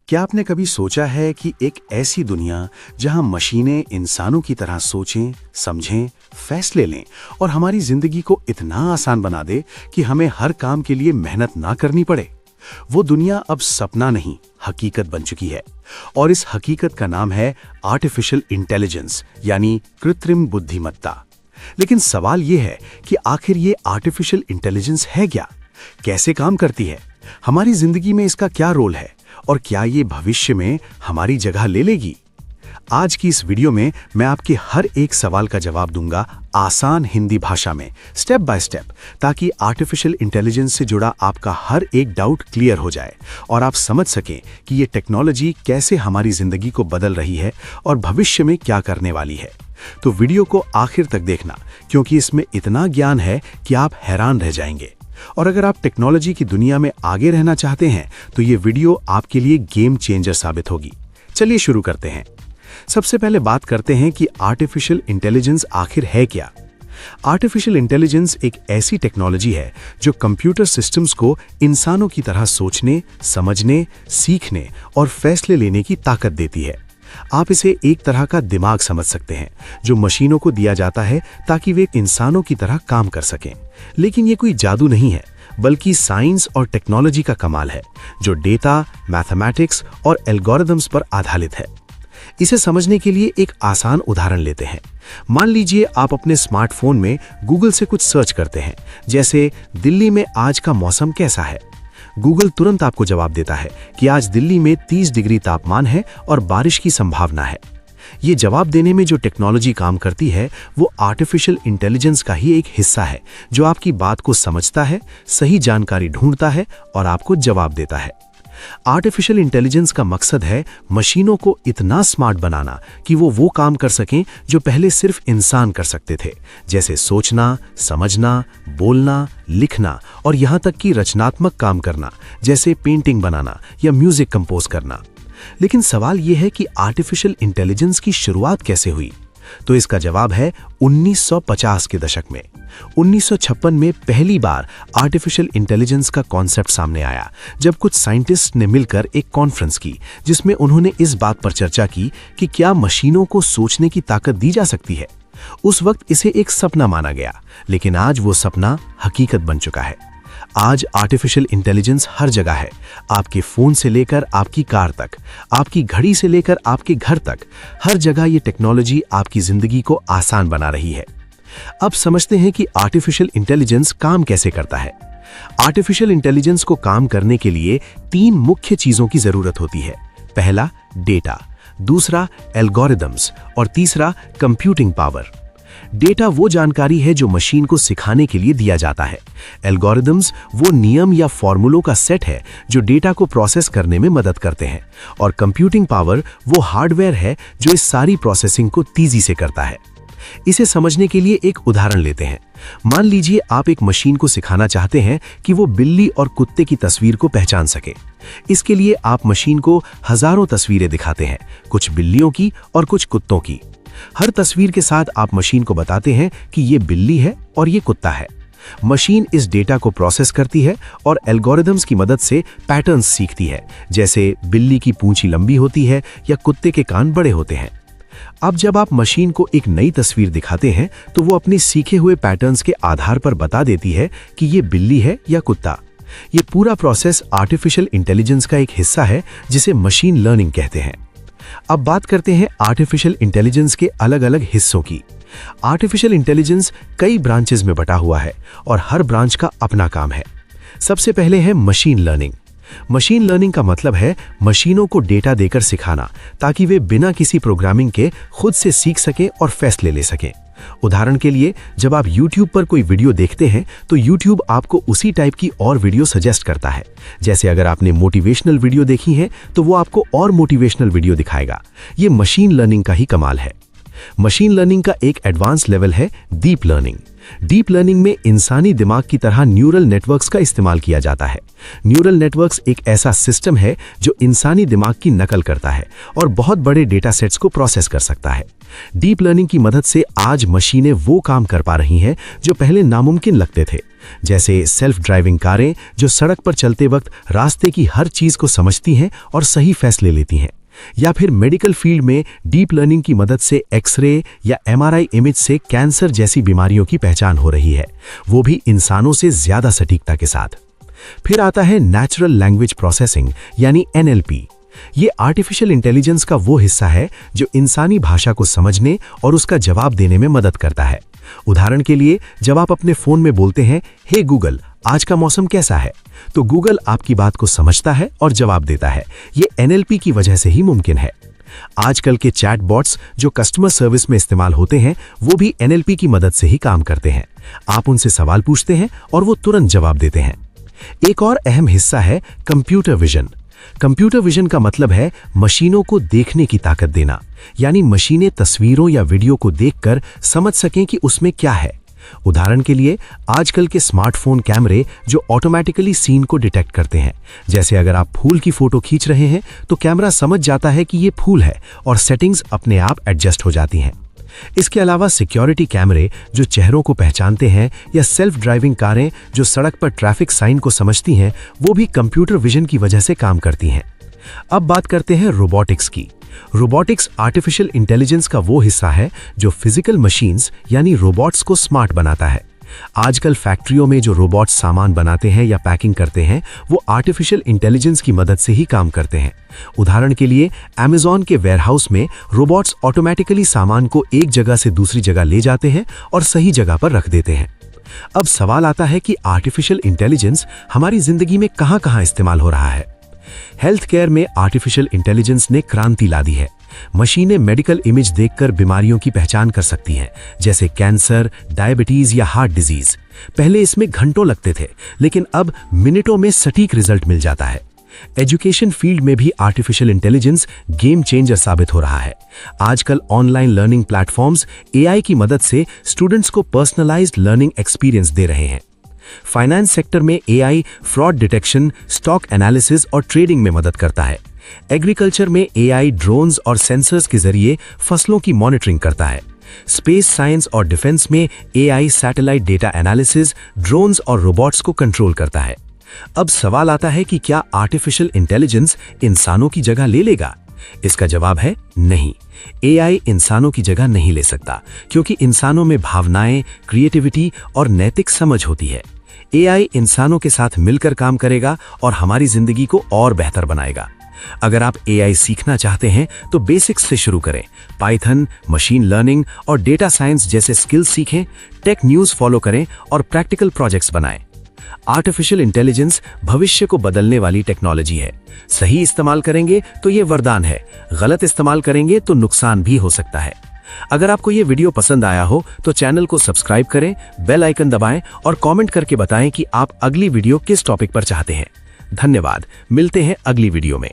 क्या आपने कभी सोचा है कि एक ऐसी दुनिया जहां मशीनें इंसानों की तरह सोचें, समझें, फैसले लें और हमारी जिंदगी को इतना आसान बना दे कि हमें हर काम के लिए मेहनत ना करनी पड़े? वो दुनिया अब सपना नहीं, हकीकत बन चुकी है। और इस हकीकत का नाम है आर्टिफिशियल इंटेलिजेंस, यानी कृत्रिम बुद्धिमत्ता। लेकिन सवाल यह है कि आखिर ये आर्टिफिशियल इंटेलिजेंस है क्या? कैसे काम करती है? हमारी जिंदगी में इसका क्या रोल है? और क्या ये भविष्य में हमारी जगह ले लेगी? आज की इस वीडियो में मैं आपके हर एक सवाल का जवाब दूंगा आसान हिंदी भाषा में, स्टेप बाय स्टेप, ताकि आर्टिफिशियल इंटेलिजेंस से जुड़ा आपका हर एक डाउट क्लियर हो जाए और आप समझ सकें कि ये टेक्नोलॉजी कैसे हमारी जिंदगी को बदल रही है और भविष्य में क्या करने वाली है। तो वीडियो को आखिर तक देखना, क्योंकि इसमें इतना ज्ञान है कि आप हैरान रह जाएंगे। और अगर आप टेक्नोलॉजी की दुनिया में आगे रहना चाहते हैं तो ये वीडियो आपके लिए गेम चेंजर साबित होगी। चलिए शुरू करते हैं। सबसे पहले बात करते हैं कि आर्टिफिशियल इंटेलिजेंस आखिर है क्या। आर्टिफिशियल इंटेलिजेंस एक ऐसी टेक्नोलॉजी है जो कंप्यूटर सिस्टम्स को इंसानों की तरह सोचने, समझने, सीखने और फैसले लेने की ताकत देती है। आप इसे एक तरह का दिमाग समझ सकते हैं जो मशीनों को दिया जाता है ताकि वे इंसानों की तरह काम कर सकें। लेकिन ये कोई जादू नहीं है, बल्कि साइंस और टेक्नोलॉजी का कमाल है जो डेटा, मैथमेटिक्स और एल्गोरिदम्स पर आधारित है। इसे समझने के लिए एक आसान उदाहरण लेते हैं। मान लीजिए आप अपने स्मार्टफोन में गूगल से कुछ सर्च करते हैं, जैसे दिल्ली में आज का मौसम कैसा है। गूगल तुरंत आपको जवाब देता है कि आज दिल्ली में 30 डिग्री तापमान है और बारिश की संभावना है। ये जवाब देने में जो टेक्नोलॉजी काम करती है वो आर्टिफिशियल इंटेलिजेंस का ही एक हिस्सा है जो आपकी बात को समझता है, सही जानकारी ढूंढता है और आपको जवाब देता है। आर्टिफिशियल इंटेलिजेंस का मकसद है मशीनों को इतना स्मार्ट बनाना कि वो काम कर सकें जो पहले सिर्फ इंसान कर सकते थे, जैसे सोचना, समझना, बोलना, लिखना और यहाँ तक कि रचनात्मक काम करना, जैसे पेंटिंग बनाना या म्यूजिक कंपोज करना। लेकिन सवाल यह है कि आर्टिफिशियल इंटेलिजेंस की शुरुआत कैसे हुई? तो इसका जवाब है 1950 के दशक में। 1956 में पहली बार आर्टिफिशियल इंटेलिजेंस का कॉन्सेप्ट सामने आया, जब कुछ साइंटिस्ट ने मिलकर एक कॉन्फ्रेंस की जिसमें उन्होंने इस बात पर चर्चा की कि क्या मशीनों को सोचने की ताकत दी जा सकती है। उस वक्त इसे एक सपना माना गया, लेकिन आज वो सपना हकीकत बन चुका है। आज आर्टिफिशियल इंटेलिजेंस हर जगह है, आपके फोन से लेकर आपकी कार तक, आपकी घड़ी से लेकर आपके घर तक, हर जगह ये टेक्नोलॉजी आपकी जिंदगी को आसान बना रही है। अब समझते हैं कि आर्टिफिशियल इंटेलिजेंस काम कैसे करता है। आर्टिफिशियल इंटेलिजेंस को काम करने के लिए 3 मुख्य चीजों की जरूरत होती है। पहला, डेटा, दूसरा एल्गोरिदम्स और तीसरा कंप्यूटिंग पावर। डेटा वो जानकारी है जो मशीन को सिखाने के लिए दिया जाता है। एल्गोरिदम्स वो नियम या फॉर्मूलों का सेट है जो डेटा को प्रोसेस करने में मदद करते हैं। और कंप्यूटिंग पावर वो हार्डवेयर है जो इस सारी प्रोसेसिंग को तेजी से करता है। इसे समझने के लिए एक उदाहरण लेते हैं। मान लीजिए आप एक मशीन को सिखाना चाहते हैं कि वो बिल्ली और कुत्ते की तस्वीर को पहचान सके। इसके लिए आप मशीन को हजारों तस्वीरें दिखाते हैं, कुछ बिल्लियों की और कुछ कुत्तों की। हर तस्वीर के साथ आप मशीन को बताते हैं कि ये बिल्ली है और ये कुत्ता है। मशीन इस डेटा को प्रोसेस करती है और एल्गोरिदम्स की मदद से पैटर्न्स सीखती है, जैसे बिल्ली की पूंछी लंबी होती है या कुत्ते के कान बड़े होते हैं। अब जब आप मशीन को एक नई तस्वीर दिखाते हैं तो वो अपने सीखे हुए पैटर्न्स के आधार पर बता देती है कि ये बिल्ली है या कुत्ता। ये पूरा प्रोसेस आर्टिफिशियल इंटेलिजेंस का एक हिस्सा है जिसे मशीन लर्निंग कहते हैं। अब बात करते हैं आर्टिफिशियल इंटेलिजेंस के अलग अलग हिस्सों की। आर्टिफिशियल इंटेलिजेंस कई ब्रांचेस में बटा हुआ है और हर ब्रांच का अपना काम है। सबसे पहले है मशीन लर्निंग। मशीन लर्निंग का मतलब है मशीनों को डेटा देकर सिखाना ताकि वे बिना किसी प्रोग्रामिंग के खुद से सीख सकें और फैसले ले सकें। उदाहरण के लिए, जब आप YouTube पर कोई वीडियो देखते हैं तो YouTube आपको उसी टाइप की और वीडियो सजेस्ट करता है। जैसे अगर आपने मोटिवेशनल वीडियो देखी है तो वो आपको और मोटिवेशनल वीडियो दिखाएगा। ये मशीन लर्निंग का ही कमाल है। मशीन लर्निंग का एक एडवांस लेवल है डीप लर्निंग। डीप लर्निंग में इंसानी दिमाग की तरह न्यूरल नेटवर्क्स का इस्तेमाल किया जाता है। न्यूरल नेटवर्क्स एक ऐसा सिस्टम है जो इंसानी दिमाग की नकल करता है और बहुत बड़े डेटा सेट्स को प्रोसेस कर सकता है। डीप लर्निंग की मदद से आज मशीनें वो काम कर पा रही हैं जो पहले नामुमकिन लगते थे, जैसे सेल्फ ड्राइविंग कारें जो सड़क पर चलते वक्त रास्ते की हर चीज को समझती हैं और सही फैसले लेती हैं, या फिर मेडिकल फील्ड में डीप लर्निंग की मदद से एक्सरे या एमआरआई इमेज से कैंसर जैसी बीमारियों की पहचान हो रही है, वो भी इंसानों से ज्यादा सटीकता के साथ। फिर आता है नेचुरल लैंग्वेज प्रोसेसिंग यानी NLP। ये आर्टिफिशियल इंटेलिजेंस का वो हिस्सा है जो इंसानी भाषा को समझने और उसका जवाब देने में मदद करता है। उदाहरण के लिए, जब आप अपने फोन में बोलते हैं, हे गूगल आज का मौसम कैसा है, तो गूगल आपकी बात को समझता है और जवाब देता है। ये NLP की वजह से ही मुमकिन है। आजकल के चैटबॉट्स जो कस्टमर सर्विस में इस्तेमाल होते हैं, वो भी NLP की मदद से ही काम करते हैं। आप उनसे सवाल पूछते हैं और वो तुरंत जवाब देते हैं। एक और अहम हिस्सा है कंप्यूटर विजन। कंप्यूटर विजन का मतलब है मशीनों को देखने की ताकत देना, यानी मशीनें तस्वीरों या वीडियो को देखकर समझ सकें कि उसमें क्या है। उदाहरण के लिए, आजकल के स्मार्टफोन कैमरे जो ऑटोमेटिकली सीन को डिटेक्ट करते हैं। जैसे अगर आप फूल की फोटो खींच रहे हैं तो कैमरा समझ जाता है कि ये फूल है और सेटिंग्स अपने आप एडजस्ट हो जाती हैं। इसके अलावा सिक्योरिटी कैमरे जो चेहरों को पहचानते हैं या सेल्फ ड्राइविंग कारें जो सड़क पर ट्रैफिक साइन को समझती हैं, वो भी कंप्यूटर विजन की वजह से काम करती हैं। अब बात करते हैं रोबोटिक्स की। रोबोटिक्स आर्टिफिशियल इंटेलिजेंस का वो हिस्सा है जो फिजिकल मशीन्स यानी रोबोट्स को स्मार्ट बनाता है। आजकल फैक्ट्रियों में जो रोबोट्स सामान बनाते हैं या पैकिंग करते हैं, वो आर्टिफिशियल इंटेलिजेंस की मदद से ही काम करते हैं। उदाहरण के लिए, अमेज़न के वेयरहाउस में रोबोट्स ऑटोमेटिकली सामान को एक जगह से दूसरी जगह ले जाते हैं और सही जगह पर रख देते हैं। अब सवाल आता है कि आर्टिफिशियल इंटेलिजेंस हमारी जिंदगी में कहां-कहां इस्तेमाल हो रहा है। हेल्थ केयर में आर्टिफिशियल इंटेलिजेंस ने क्रांति ला दी है। मशीनें मेडिकल इमेज देखकर बीमारियों की पहचान कर सकती हैं, जैसे कैंसर, डायबिटीज या हार्ट डिजीज। पहले इसमें घंटों लगते थे, लेकिन अब मिनटों में सटीक रिजल्ट मिल जाता है। एजुकेशन फील्ड में भी आर्टिफिशियल इंटेलिजेंस गेम चेंजर साबित हो रहा है। आजकल ऑनलाइन लर्निंग प्लेटफॉर्म्स AI की मदद से स्टूडेंट्स को पर्सनलाइज्ड लर्निंग एक्सपीरियंस दे रहे हैं। फाइनेंस सेक्टर में AI fraud detection, stock analysis और ट्रेडिंग में मदद करता है। एग्रीकल्चर में AI ड्रोन्स और सेंसर्स के जरिए फसलों की मॉनिटरिंग करता है। स्पेस साइंस और डिफेंस में AI satellite data analysis, drones और रोबोट्स को कंट्रोल करता है। अब सवाल आता है कि क्या आर्टिफिशियल इंटेलिजेंस इंसानों की जगह ले लेगा? इसका जवाब है नहीं। AI इंसानों की जगह नहीं ले सकता, क्योंकि इंसानों में भावनाएं, क्रिएटिविटी और नैतिक समझ होती है। AI इंसानों के साथ मिलकर काम करेगा और हमारी जिंदगी को और बेहतर बनाएगा। अगर आप AI सीखना चाहते हैं तो बेसिक्स से शुरू करें। पाइथन, मशीन लर्निंग और डेटा साइंस जैसे स्किल्स सीखें, टेक न्यूज़ फॉलो करें और प्रैक्टिकल प्रोजेक्ट्स बनाएं। आर्टिफिशियल इंटेलिजेंस भविष्य को बदलने वाली टेक्नोलॉजी है। सही इस्तेमाल करेंगे तो ये वरदान है, गलत इस्तेमाल करेंगे तो नुकसान भी हो सकता है। अगर आपको ये वीडियो पसंद आया हो तो चैनल को सब्सक्राइब करें, बेल आइकन दबाएं और कमेंट करके बताएं कि आप अगली वीडियो किस टॉपिक पर चाहते हैं। धन्यवाद, मिलते हैं अगली वीडियो में।